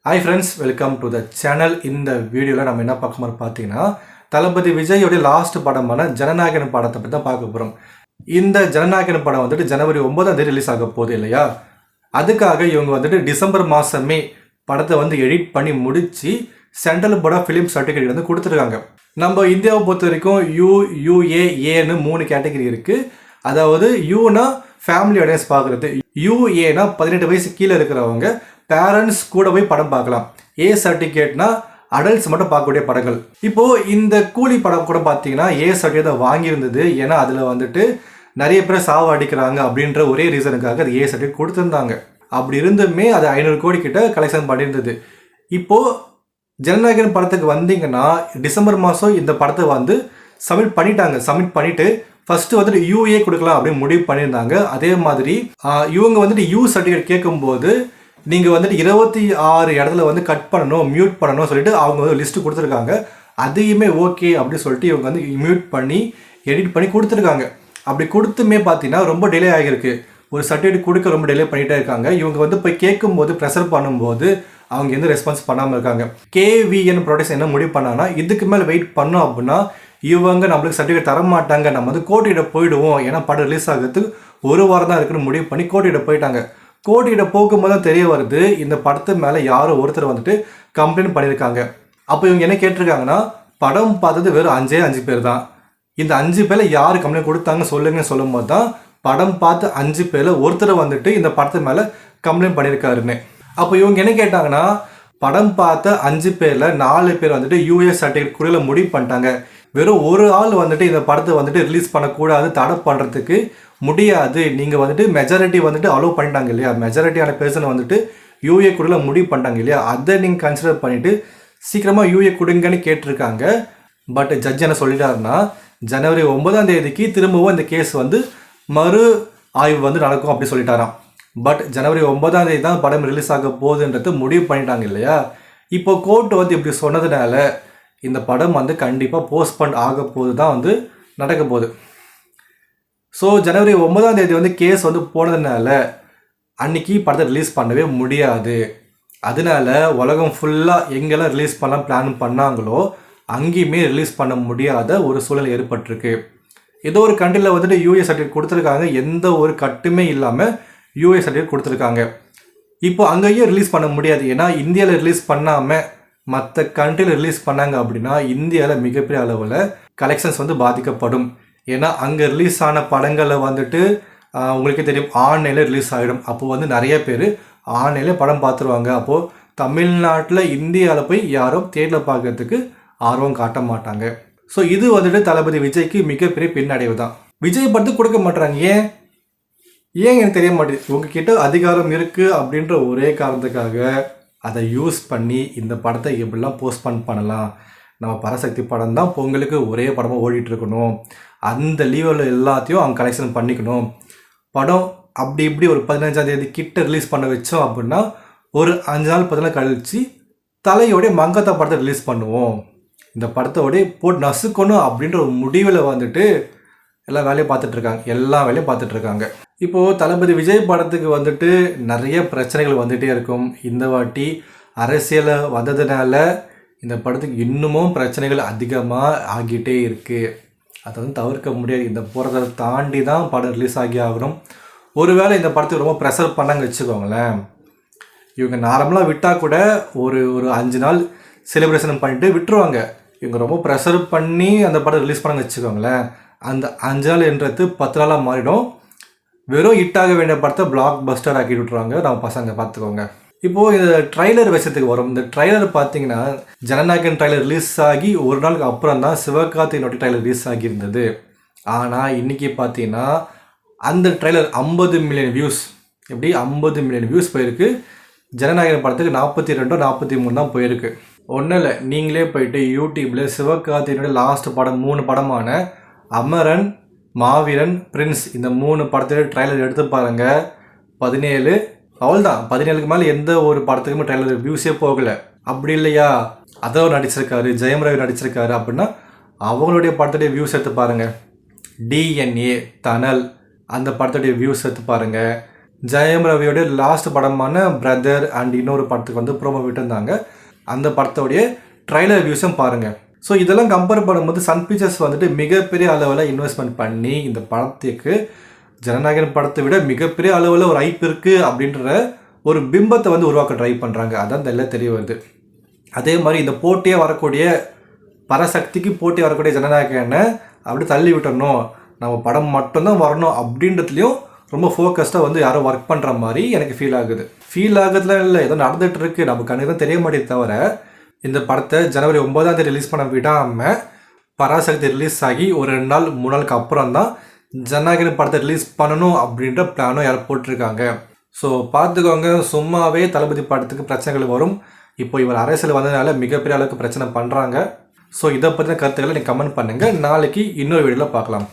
Hi friends, welcome to the channel. இந்த வீடியோவில் நம்ம என்ன பார்க்க போறோம் பார்த்தீங்கன்னா தளபதி விஜயோட லாஸ்ட் படமான ஜனநாயகன் படத்தை பற்றி தான் பார்க்க போகிறோம். இந்த ஜனநாயகன் படம் வந்துட்டு ஜனவரி 9ஆம் தேதி ரிலீஸ் ஆக போகுது இல்லையா? அதுக்காக இவங்க வந்துட்டு டிசம்பர் மாதமே படத்தை வந்து எடிட் பண்ணி முடித்து central board of film certificate வந்து கொடுத்துருக்காங்க. நம்ம இந்தியாவை பொறுத்த வரைக்கும் UAAன்னு 3 கேட்டகரி இருக்குது. அதாவது யூனா ஃபேமிலி ஆடியன்ஸ் பார்க்குறது, UAனா 18 வயசு கீழே இருக்கிறவங்க பேரண்ட்ஸ் கூட போய் படம் பார்க்கலாம். A சர்டிஃபிகேட்னா அடல்ட்ஸ் மட்டும் பார்க்கக்கூடிய படங்கள். இப்போது இந்த கூலி படம் கூட பார்த்தீங்கன்னா A சர்டிஃபிகேட் வாங்கியிருந்தது. ஏன்னா அதில் வந்துட்டு நிறைய பேர் சாவு அடிக்கிறாங்க அப்படின்ற ஒரே ரீசனுக்காக அது A சர்டிஃபிகேட் கொடுத்துருந்தாங்க. அப்படி இருந்துமே அது 500 கோடி கிட்ட கலெக்ஷன் பண்ணியிருந்தது. இப்போது ஜனநாயகன் படத்துக்கு வந்தீங்கன்னா டிசம்பர் மாதம் இந்த படத்தை வந்து சப்மிட் பண்ணிவிட்டு ஃபஸ்ட்டு வந்துட்டு UA கொடுக்கலாம் அப்படின்னு முடிவு பண்ணியிருந்தாங்க. அதே மாதிரி இவங்க வந்துட்டு U சர்டிஃபிகேட் கேட்கும்போது நீங்கள் வந்துட்டு 26 இடத்துல வந்து கட் பண்ணணும், மியூட் பண்ணணும் சொல்லிட்டு அவங்க வந்து லிஸ்ட்டு கொடுத்துருக்காங்க. அதையுமே ஓகே அப்படின்னு சொல்லிட்டு இவங்க வந்து மியூட் பண்ணி எடிட் பண்ணி கொடுத்துருக்காங்க. அப்படி கொடுத்துமே பார்த்தீங்கன்னா ரொம்ப டிலே ஆகியிருக்கு. ஒரு சர்டிஃபிகேட் கொடுக்க ரொம்ப டிலே பண்ணிகிட்டே இருக்காங்க. இவங்க வந்து போய் கேட்கும்போது ப்ரெஷர் பண்ணும்போது அவங்க எந்த ரெஸ்பான்ஸ் பண்ணாமல் இருக்காங்க. KVN ப்ரொடக்ஷன் என்ன முடிவு பண்ணாங்கன்னா இதுக்கு மேலே வெயிட் பண்ணோம் அப்படின்னா இவங்க நம்மளுக்கு சர்டிஃபிகேட் தர மாட்டாங்க, நம்ம வந்து கோர்ட்டிட போயிடுவோம். ஏன்னா படம் ரிலீஸ் ஆகிறதுக்கு ஒரு வாரம் தான் இருக்குன்னு முடிவு பண்ணி கோர்ட்டிட போயிட்டாங்க. கோர்ட்டிட போகும்போது தான் தெரிய வருது இந்த படத்து மேலே யாரோ ஒருத்தர் வந்துட்டு கம்ப்ளைண்ட் பண்ணியிருக்காங்க. அப்போ இவங்க என்ன கேட்டிருக்காங்கன்னா படம் பார்த்தது வெறும் 5 பேர் தான். இந்த 5 பேரில் யார் கம்ப்ளைண்ட் கொடுத்தாங்க சொல்லுங்கன்னு சொல்லும்போது தான் படம் பார்த்து 5 பேரில் ஒருத்தர் வந்துட்டு இந்த படத்து மேலே கம்ப்ளைண்ட் பண்ணியிருக்காருன்னு. அப்போ இவங்க என்ன கேட்டாங்கன்னா படம் பார்த்த 5 பேரில் 4 பேர் வந்துட்டு UA சர்டிஃபிகேட் கொடுக்கல முடிவு பண்ணிட்டாங்க. வெறும் ஒரு ஆள் வந்துட்டு இந்த படத்தை வந்துட்டு ரிலீஸ் பண்ணக்கூடாது, தடை பண்ணுறதுக்கு முடியாது. நீங்கள் வந்துட்டு மெஜாரிட்டி வந்துட்டு அலோவ் பண்ணிட்டாங்க இல்லையா, மெஜாரிட்டியான பேர்சன் வந்துட்டு UA கொடுக்கல முடிவு பண்ணிட்டாங்க இல்லையா, அதை நீங்கள் கன்சிடர் பண்ணிவிட்டு சீக்கிரமாக UA கொடுங்கன்னு கேட்டிருக்காங்க. பட் ஜட்ஜ் என்ன சொல்லிட்டாருன்னா ஜனவரி 9ஆம் தேதிக்கு திரும்பவும் இந்த கேஸ் வந்து மறு ஆய்வு வந்து நடக்கும் அப்படி சொல்லிட்டாராம். பட் ஜனவரி 9ஆம் தேதி தான் படம் ரிலீஸ் ஆக போகுதுன்றது முடிவு பண்ணிட்டாங்க இல்லையா. இப்போ கோர்ட் வந்து இப்படி சொன்னதுனால இந்த படம் வந்து கண்டிப்பாக போஸ்ட்போன் ஆக போது தான் வந்து நடக்க போகுது. ஸோ ஜனவரி 9ஆம் தேதி வந்து கேஸ் வந்து போனதுனால அன்றைக்கி படத்தை ரிலீஸ் பண்ணவே முடியாது. அதனால உலகம் ஃபுல்லாக எங்கெல்லாம் ரிலீஸ் பண்ண பிளான் பண்ணாங்களோ அங்கேயுமே ரிலீஸ் பண்ண முடியாத ஒரு சூழல் ஏற்பட்டிருக்கு. ஏதோ ஒரு கண்ட்ரியில் வந்துட்டு UA சர்டிஃபிகேட் கொடுத்துருக்காங்க, எந்த ஒரு கட்டுமே இல்லாமல் UA சர்டிஃபிகேட் கொடுத்துருக்காங்க. இப்போ அங்கேயும் ரிலீஸ் பண்ண முடியாது. ஏன்னா இந்தியாவில் ரிலீஸ் பண்ணாமல் மற்ற கண்ட்ரியில் ரிலீஸ் பண்ணாங்க அப்படின்னா இந்தியாவில் மிகப்பெரிய அளவில் கலெக்ஷன்ஸ் வந்து பாதிக்கப்படும். ஏன்னா அங்கே ரிலீஸ் ஆன படங்களை வந்துட்டு உங்களுக்கே தெரியும் ஆன்லைனில் ரிலீஸ் ஆகிடும். அப்போது வந்து நிறைய பேர் ஆன்லைனில் படம் பார்த்துருவாங்க. அப்போது தமிழ்நாட்டில் இந்தியாவில் போய் யாரும் தேட்டரில் பார்க்கறதுக்கு ஆர்வம் காட்ட மாட்டாங்க. ஸோ இது வந்துட்டு தளபதி விஜய்க்கு மிகப்பெரிய பின்னடைவு தான். விஜய் படத்துக்கு கொடுக்க மாட்டுறாங்க. ஏன் எனக்கு தெரிய மாட்டேங்குது. உங்ககிட்ட அதிகாரம் இருக்குது அப்படின்ற ஒரே காரணத்துக்காக அதை யூஸ் பண்ணி இந்த படத்தை எப்படிலாம் போஸ்ட்போன் பண்ணலாம். நம்ம பராசக்தி படம் தான் பொங்கலுக்கு ஒரே படமாக ஓடிட்டுருக்கணும், அந்த லீவில் எல்லாத்தையும் அவங்க கலெக்ஷன் பண்ணிக்கணும். படம் அப்படி இப்படி ஒரு 15ஆம் தேதி கிட்ட ரிலீஸ் பண்ண வச்சோம் அப்படின்னா ஒரு 5 நாள் 10 நாள் கழித்து தலையோடைய மங்கத்தா படத்தை ரிலீஸ் பண்ணுவோம், இந்த படத்தோடைய போட்டு நசுக்கணும் அப்படின்ற ஒரு முடிவில் வந்துட்டு எல்லா வேலையும் பார்த்துட்ருக்காங்க. இப்போது தளபதி விஜய் படத்துக்கு வந்துட்டு நிறைய பிரச்சனைகள் வந்துகிட்டே இருக்கும். இந்த வாட்டி அரசியலை வந்ததுனால இந்த படத்துக்கு இன்னமும் பிரச்சனைகள் அதிகமாக ஆகிட்டே இருக்குது. அதை வந்து தவிர்க்க முடியாது. இந்த போகிறத தாண்டி தான் படம் ரிலீஸ் ஆகி ஆகணும். ஒருவேளை இந்த படத்துக்கு ரொம்ப ப்ரெஷர் பண்ணாங்க வச்சுக்கோங்களேன், இவங்க நார்மலாக விட்டால் கூட ஒரு 5 நாள் செலிப்ரேஷன் பண்ணிட்டு விட்டுருவாங்க. இவங்க ரொம்ப ப்ரெஷர் பண்ணி அந்த படம் ரிலீஸ் பண்ணாங்க வச்சுக்கோங்களேன், அந்த 5 நாள் என்றது 10 நாளாக மாறிடும். வெறும் ஹிட்டாக வேண்டிய படத்தை பிளாக் பஸ்டர் ஆக்கி விட்டுருவாங்க நம்ம பசங்க, பார்த்துக்கோங்க. இப்போது இந்த ட்ரைலர் விஷயத்துக்கு வரும். இந்த ட்ரைலர் பார்த்தீங்கன்னா ஜனநாயகன் ட்ரைலர் ரிலீஸ் ஆகி ஒரு நாளுக்கு அப்புறம் தான் சிவகார்த்திகேயனோட ட்ரைலர் ரிலீஸ் ஆகியிருந்தது. ஆனால் இன்றைக்கி பார்த்தீங்கன்னா அந்த ட்ரைலர் 50 மில்லியன் வியூஸ், எப்படி 50 மில்லியன் வியூஸ் போயிருக்கு. ஜனநாயகன் படத்துக்கு 42 43 தான் போயிருக்கு. ஒன்றும் இல்லை, நீங்களே போயிட்டு யூடியூப்பில் சிவகார்த்திகேயனோட லாஸ்ட் படம் 3 படமான அமரன், மாவீரன், பிரின்ஸ் இந்த 3 படத்துல ட்ரைலர் எடுத்து பாருங்கள். 17 அவ்வளோதான். 17க்கு மேலே எந்த ஒரு படத்துக்குமே ட்ரைலர் வியூஸே போகலை. அப்படி இல்லையா அதோ நடிச்சிருக்காரு, ஜெயம் ரவி நடிச்சிருக்காரு அப்படின்னா அவங்களுடைய படத்துடைய வியூஸ் எடுத்து பாருங்கள். DNA, தனல் அந்த படத்துடைய வியூஸ் எடுத்து பாருங்கள். ஜெயம் ரவியோடைய லாஸ்ட் படமான பிரதர் அண்ட் இன்னொரு படத்துக்கு வந்து ப்ரோமோ விட்டுருந்தாங்க. அந்த படத்தோடைய ட்ரைலர் வியூஸும் பாருங்கள். ஸோ இதெல்லாம் கம்பேர் பண்ணும்போது சன் பிக்சர்ஸ் வந்துட்டு மிகப்பெரிய அளவில் இன்வெஸ்ட்மெண்ட் பண்ணி இந்த படத்துக்கு ஜனநாயகன் படத்தை விட மிகப்பெரிய அளவில் ஒரு ஹைப் இருக்குது அப்படின்ற ஒரு பிம்பத்தை வந்து உருவாக்க ட்ரை பண்ணுறாங்க. அதான் எல்லாம் தெரிய வருது. அதே மாதிரி இந்த போட்டியாக வரக்கூடிய பரசக்திக்கு போட்டி வரக்கூடிய ஜனநாயகனை அப்படி தள்ளி விட்டுறணும், நம்ம படம் மட்டும்தான் வரணும் அப்படின்றதுலையும் ரொம்ப ஃபோக்கஸ்டாக வந்து யாரோ ஒர்க் பண்ணுற மாதிரி எனக்கு ஃபீல் ஆகுது. ஃபீல் ஆகுதுல இல்லை, ஏதோ நடந்துகிட்டு இருக்குது, நம்ம கண்ணுக்கு தான் தெரிய மாட்டே தவிர இந்த படத்தை ஜனவரி 9 ரிலீஸ் பண்ண விடாமல் பராசக்தி ரிலீஸ் ஆகி ஒரு 2 நாள் 3 நாளுக்கு அப்புறம் தான் ஜனநாயகன் படத்தை ரிலீஸ் பண்ணணும் அப்படின்ற பிளானும் யாரும் போட்டிருக்காங்க. ஸோ பார்த்துக்கோங்க, சும்மாவே தளபதி படத்துக்கு பிரச்சனைகள் வரும். இப்போ இவர் அரசியல் வந்ததுனால மிகப்பெரிய அளவுக்கு பிரச்சனை பண்ணுறாங்க. ஸோ இதை பற்றின கருத்துக்களை நீங்கள் கமெண்ட் பண்ணுங்கள். நாளைக்கு இன்னொரு வீடியோவில் பார்க்கலாம்.